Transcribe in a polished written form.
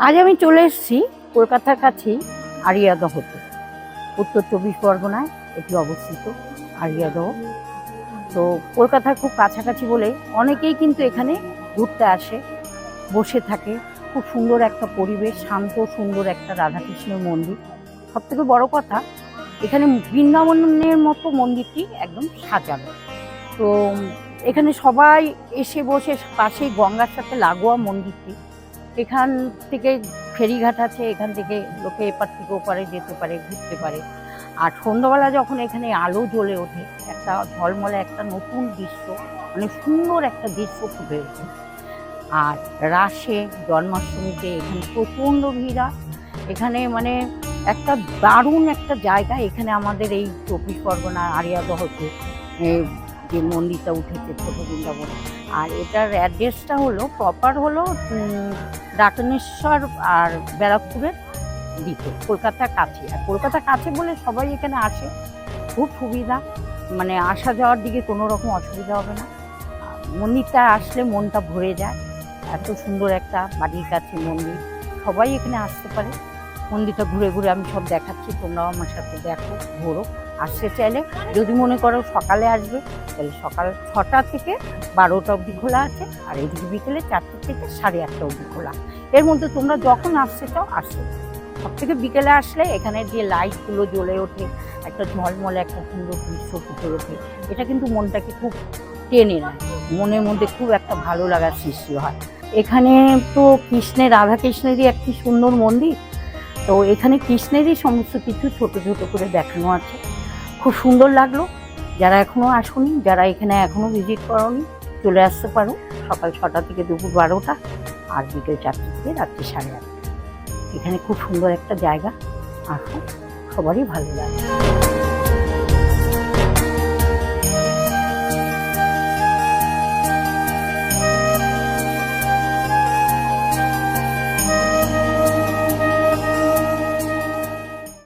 আজ আমি চলে এসেছি কলকাতার কাছেই আড়িয়াদহতে। উত্তর 24 পরগনায় এটি অবস্থিত আড়িয়াদহ। তো কলকাতার খুব কাছাকাছি বলে অনেকেই কিন্তু এখানে ঘুরতে আসে, বসে থাকে। খুব সুন্দর একটা পরিবেশ, শান্ত সুন্দর একটা রাধাকৃষ্ণের মন্দির। সবথেকে বড় কথা, এখানে বৃন্দাবনের মতো মন্দিরটি একদম সাজানো। তো এখানে সবাই এসে বসে, পাশেই গঙ্গার সাথে লাগোয়া মন্দিরটি। এখান থেকে ফেরিঘাট আছে, এখান থেকে লোকে এপার থেকে ওপারে যেতে পারে, ঘুরতে পারে। আর সন্ধ্যাবেলা যখন এখানে আলো জ্বলে ওঠে, একটা ঝলমলে একটা নতুন দৃশ্য, মানে সুন্দর একটা দৃশ্য ফুটে ওঠে। আর রাসে, জন্মাষ্টমীতে এখানে প্রচণ্ড ভিড়। এখানে মানে একটা দারুণ একটা জায়গা। এখানে আমাদের এই 24 পরগনার আড়িয়াদহতে যে মন্দিরটা উঠেছে ছোট বৃন্দাবন। আর এটার অ্যাড্রেসটা হলো প্রপার হলো ডাকনেশ্বর আর ব্যারাকপুরের দিকে, কলকাতার কাছে। আর কলকাতার কাছে বলে সবাই এখানে আসে, খুব সুবিধা, মানে আসা যাওয়ার দিকে কোনো রকম অসুবিধা হবে না। মন্দিরটা আসলে মনটা ভরে যায়। এত সুন্দর একটা বাড়ির কাছে মন্দির, সবাই এখানে আসতে পারে। মন্দিরটা ঘুরে ঘুরে আমি সব দেখাচ্ছি, তোমরাও আমার সাথে দেখো, ঘোরো। আসতে চাইলে যদি মনে করো সকালে আসবে, তাহলে সকাল 6টা থেকে 12টা অবধি খোলা আছে। আর এদিকে বিকেলে 4টে থেকে 8:30 অবধি খোলা। এর মধ্যে তোমরা যখন আসতে চাও আসো। সব থেকে বিকেলে আসলে এখানে যে লাইটগুলো জ্বলে ওঠে, একটা ঝলমলে একটা সুন্দর দৃশ্য ফুটে ওঠে, এটা কিন্তু মনটাকে খুব টেনে নেয়, মনের মধ্যে খুব একটা ভালো লাগার সৃষ্টি হয়। এখানে তো রাধাকৃষ্ণেরই একটি সুন্দর মন্দির। তো এখানে কৃষ্ণেরই সমস্ত কিছু ছোট ছোট করে দেখানো আছে, খুব সুন্দর লাগলো। যারা এখনো আসোনি, যারা এখানে এখনো ভিজিট করোনি, চলে আসতে পারো সকাল 6টা থেকে দুপুর 12টা, আর বিকেল 4টে থেকে রাত্রি 8:30। এখানে খুব সুন্দর একটা জায়গা, আসো, সবারই ভালো লাগে।